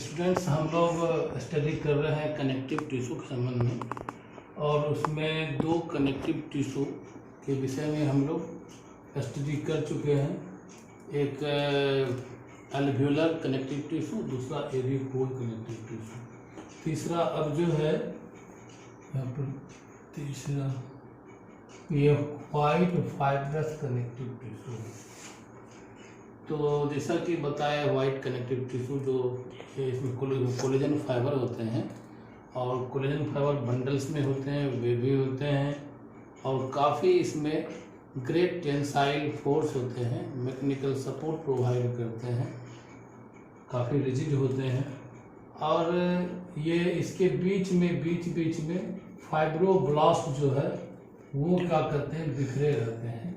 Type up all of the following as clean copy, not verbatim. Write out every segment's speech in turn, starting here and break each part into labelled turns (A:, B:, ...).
A: Students, हम लोग study कर रहे हैं कनेक्टिव टिश्यू के संबंध में और उसमें दो कनेक्टिव टिश्यू के विषय में हम लोग स्टडी कर चुके हैं। एक एल्वियोलर कनेक्टिव टिश्यू, दूसरा एरिकोल कनेक्टिव टिश्यू, तीसरा अब जो है यहाँ पर तीसरा ये वाइट फाइब्रस कनेक्टिव टिश्यू। तो जैसा कि बताया वाइट कनेक्टिव टिश्यू जो इसमें कोलेजन फाइबर होते हैं और कोलेजन फाइबर बंडल्स में होते हैं, वे भी होते हैं और काफ़ी इसमें ग्रेट टेंसाइल फोर्स होते हैं, मैकेनिकल सपोर्ट प्रोवाइड करते हैं, काफ़ी रिजिड होते हैं और ये इसके बीच में फाइब्रोब्लास्ट जो है वो क्या करते हैं, बिखरे रहते हैं।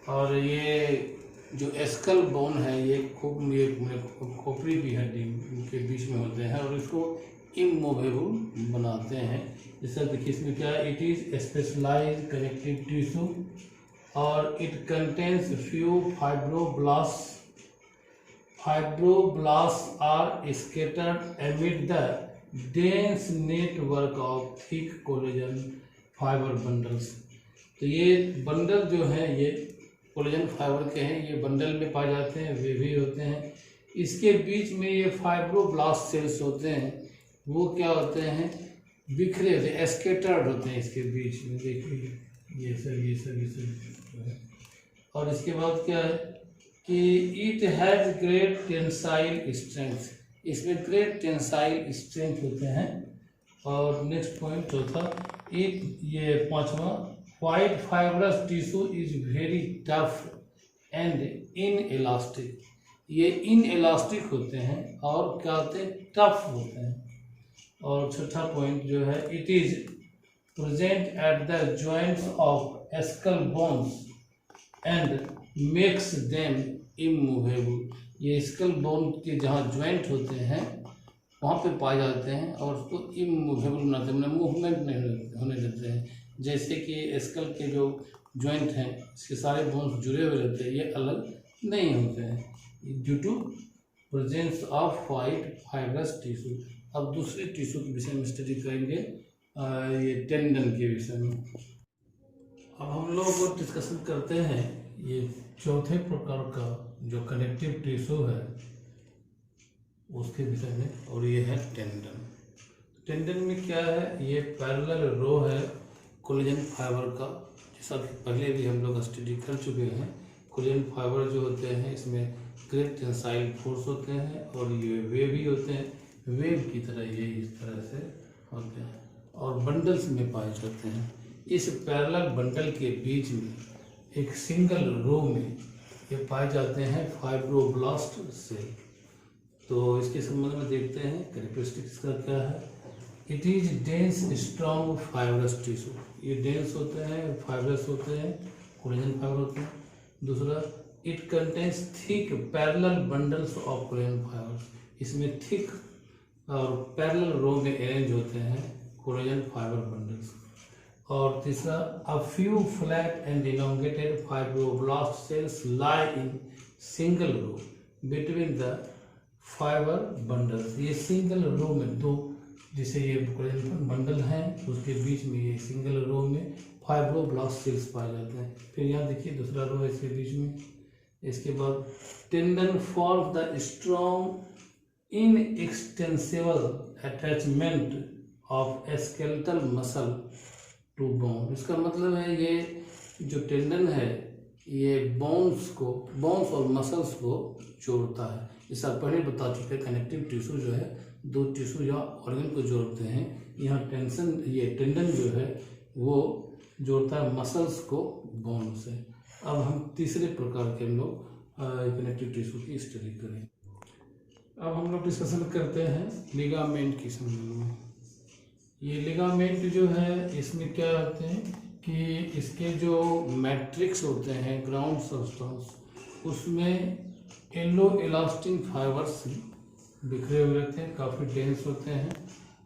A: और ये जो एस्कल बोन है ये खोपड़ी की हड्डी के बीच में होते हैं और इसको इमूवेबल बनाते हैं। जैसा देखिए इसमें क्या है, it is specialized connective tissue और it contains few fibroblast are scattered amid the dense network of thick collagen fibre bundles. तो ये बंडल जो है ये कोलेजन फाइबर के हैं, ये बंडल में पाए जाते हैं, वे भी होते हैं। इसके बीच में ये फाइब्रोब्लास्ट सेल्स होते हैं, वो क्या होते हैं, बिखरे होते हैं, स्कैटर्ड होते हैं इसके बीच में। देखिए ये सब और इसके बाद क्या है कि it has great tensile strength, इसमें ग्रेट टेंसाइल स्ट्रेंथ होते हैं। और नेक्स्ट पॉइंट चौथा, ये पांचवा, white fibrous tissue is very tough and inelastic, ये इनएलास्टिक होते हैं और क्या होते हैं, टफ होते हैं। और छठा पॉइंट जो है, it is present at the joints of skull bones and makes them immovable, ये स्कल बोन के जहाँ जॉइंट होते हैं वहाँ पे पाए जाते हैं और उसको इमूवेबल बनाते हैं, मूवमेंट नहीं होने देते हैं। जैसे कि स्कल के जो जॉइंट हैं इसके सारे बोन्स जुड़े हुए रहते हैं, ये अलग नहीं होते हैं due to presence of white fibrous tissue. अब दूसरे टिश्यू के विषय में स्टडी करेंगे, ये टेंडन के विषय में। अब हम लोग डिस्कशन करते हैं ये चौथे प्रकार का जो कनेक्टिव टिश्यू है उसके विषय में, और ये है टेंडन। टेंडन में क्या है, ये पैरेलल रो है कोलेजन फाइबर का, जैसा कि पहले भी हम लोग स्टडी कर चुके हैं। कोलेजन फाइबर जो होते हैं इसमें ग्रेट टेंसाइल फोर्स होते हैं और ये वेव ही होते हैं, वेव की तरह ये इस तरह से होते हैं और बंडल्स में पाए जाते हैं। इस पैरेलल बंडल के बीच में एक सिंगल रो में ये पाए जाते हैं फाइब्रोब्लास्ट सेल। तो इसके संबंध में देखते हैं कैरेक्टरिस्टिक्स का क्या है। It is dense strong fibrous tissue, ये डेंस होते हैं, फाइब्रस होते हैं, कोलेजन फाइबर होते हैं। दूसरा, it contains thick parallel bundles of collagen fibres, इसमें थिक और पैरेलल रो में अरेंज होते हैं कोलेजन फाइबर बंडल्स। और तीसरा, a few flat and elongated fibroblast cells lie in single row between the fibre bundles, ये सिंगल रो में दो, जैसे ये कोलेजन बंडल हैं उसके बीच में ये सिंगल रो में फाइब्रोब्लास्ट सेल्स पाए जाते हैं। फिर यहाँ देखिए दूसरा रो है इसके बीच में। इसके बाद tendon form the strong inextensible attachment of skeletal muscle to bone. इसका मतलब है ये जो टेंडन है ये बोन्स और मसल्स को जोड़ता है। जैसा पहले बता चुके, कनेक्टिव टिश्यू जो है दो टिश्यू या ऑर्गन को जोड़ते हैं, यहाँ ये टेंडन जो है वो जोड़ता है मसल्स को बोन से। अब हम तीसरे प्रकार के हम लोग कनेक्टिव टिश्यू की स्टडी करें। अब हम लोग डिस्कशन करते हैं लिगामेंट की संबंध में। ये लिगामेंट जो है इसमें क्या होते हैं कि इसके जो मैट्रिक्स होते हैं, ग्राउंड सब्सटेंस, उसमें येलो इलास्टिन फाइबर्स बिखरे हुए रहते हैं, काफ़ी डेंस होते हैं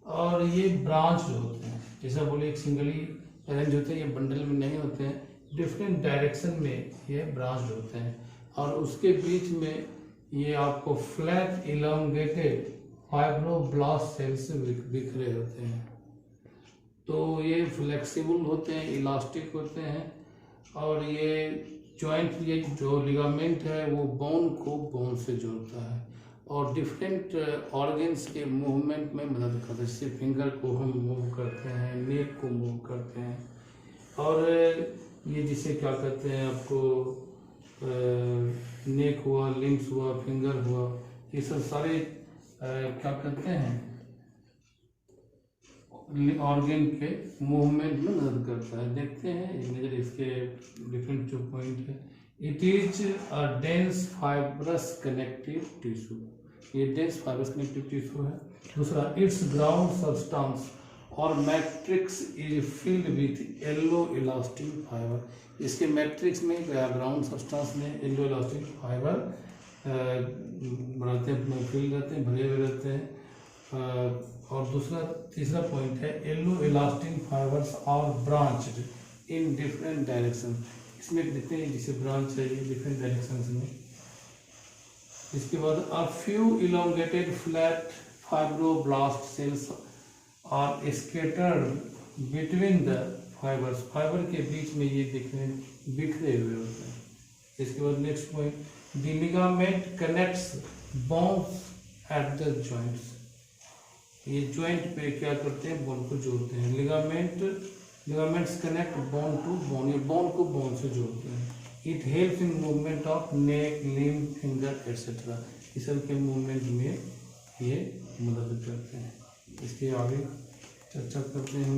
A: और ये ब्रांच होते हैं, जैसा बोले एक सिंगली अरेंज होते हैं, ये बंडल में नहीं होते हैं, डिफरेंट डायरेक्शन में ये ब्रांच होते हैं। और उसके बीच में ये आपको फ्लैट इलोंगेटेड फाइब्रोब्लास्ट सेल्स बिखरे होते हैं। तो ये फ्लेक्सिबल होते हैं, इलास्टिक होते हैं, और ये जॉइंट, ये जो लिगामेंट है वो बोन को बोन से जोड़ता है और डिफरेंट ऑर्गन्स के मूवमेंट में मदद करता है। जैसे फिंगर को हम मूव करते हैं, नेक को मूव करते हैं, और ये जिसे क्या कहते हैं आपको, नेक हुआ, लिम्स हुआ, फिंगर हुआ, ये सब सारे क्या कहते हैं ऑर्गन के मूवमेंट में मदद करता है। देखते हैं इमेज, इसके डिफरेंट जो पॉइंट है। It is a dense fibrous connective tissue, ये डेंस फाइब्रस कनेक्टिव टिश्यू है। दूसरा, इट्स ग्राउंड सब्सटेंस और matrix is filled with yellow elastic fibre, इसके मैट्रिक्स में या ग्राउंड सब्सटेंस में येलो इलास्टिक फाइबर रहते हैं, फिल्ड रहते हैं, भरे हुए रहते हैं। और दूसरा, तीसरा पॉइंट है, yellow elastic fibres are branched in different direction, इसमें देखते हैं जिसे ब्रांच है ये डिफरेंट डायरेक्शंस में। इसके बाद a few elongated flat fibroblast cells are scattered between the fibres, fibre के बीच में ये दिखने बिखरे हुए होते हैं। इसके बाद next point, the ligament connects bones at the joints, ये जॉइंट पे क्या करते हैं, बोन को जोड़ते हैं। Ligaments connect bone to bone, ये बोन को बोन से जोड़ते हैं। It helps in movement of neck, limb, finger etcetera, इस सब के मूवमेंट में ये मदद करते हैं। इसके आगे चर्चा करते हैं।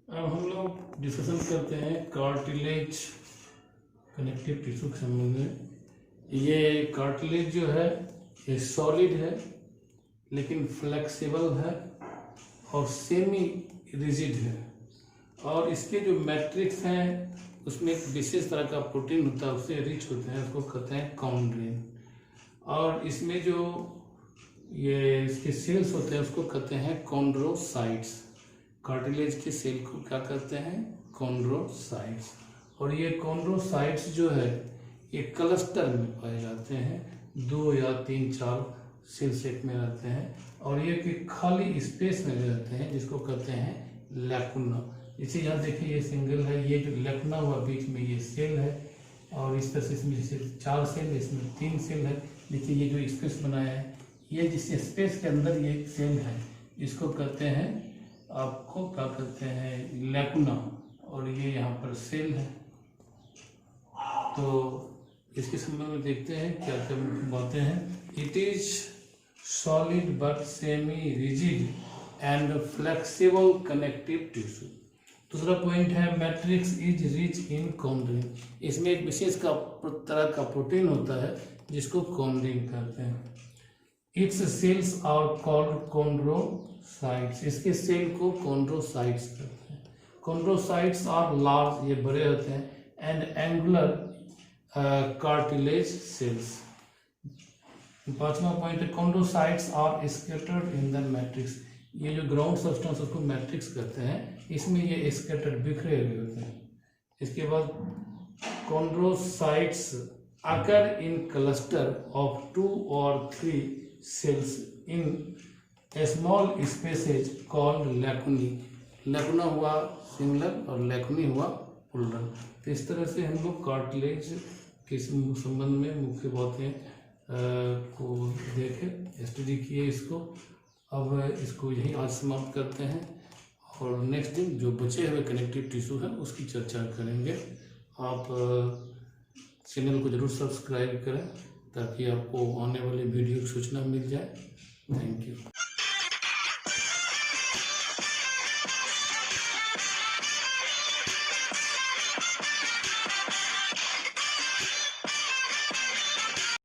A: अब हम लोग डिस्कशन करते हैं कार्टिलेज कनेक्टिव टिश्यू के संबंध में। ये कार्टिलेज जो है ये सॉलिड है लेकिन फ्लेक्सिबल है और सेमी रिजिड है, और इसके जो मैट्रिक्स हैं उसमें एक विशेष तरह का प्रोटीन होता है, उससे रिच होते हैं, उसको कहते हैं कॉन्ड्रिन। और इसमें जो ये इसके सेल्स होते हैं उसको कहते हैं कॉन्ड्रोसाइट्स, कार्टिलेज के सेल को क्या कहते हैं, कॉन्ड्रोसाइट्स। और ये कॉन्ड्रोसाइट्स जो है ये क्लस्टर में पाए जाते हैं, 2 या 3, 4 सेल सेट में रहते हैं, और ये कि खाली स्पेस में रहते हैं जिसको कहते हैं लैकुना। जैसे यहाँ देखिए ये सिंगल है, ये जो लैकुना हुआ बीच में ये सेल है, और इस तरह से इसमें जैसे 4 सेल है, इसमें 3 सेल है। देखिए ये जो स्पेस बनाया है, ये जिस स्पेस के अंदर ये सेल है इसको कहते हैं, आपको क्या कहते हैं, लैकुना, और ये यहाँ पर सेल है। तो इसके संबंध में देखते हैं क्या क्या बातें हैं। It is solid but semi rigid and flexible connective tissue. दूसरा पॉइंट है, matrix is rich in chondrin, इसमें एक विशेष तरह का प्रोटीन होता है जिसको कॉन्ड्रिन कहते हैं। Its cells are called chondrocytes, इसके सेल को कॉन्ड्रोसाइट्स कहते हैं। कॉन्ड्रोसाइट्स आर लार्ज, ये बड़े होते हैं, एंड एंगुलर कार्टिलेज सेल्स। 5वां पॉइंट है, chondrocytes are scattered in the matrix, ये जो ग्राउंड सब्सटेंस उसको मैट्रिक्स कहते हैं, इसमें ये स्कैटर्ड बिखरे हुए होते हैं। इसके बाद chondrocytes occur in cluster of 2 or 3 cells in a small spaces called lacunae, lacuna हुआ सिंगुलर और लैकुनी हुआ प्लूरल। तो इस तरह से हम लोग कार्टिलेज के संबंध में मुख्य बातें को देखे, स्टडी किए इसको। अब इसको यही आज समाप्त करते हैं, और नेक्स्ट दिन जो बचे हुए कनेक्टिव टिश्यू है उसकी चर्चा करेंगे। आप चैनल को जरूर सब्सक्राइब करें ताकि आपको आने वाले वीडियो की सूचना मिल जाए। Thank you.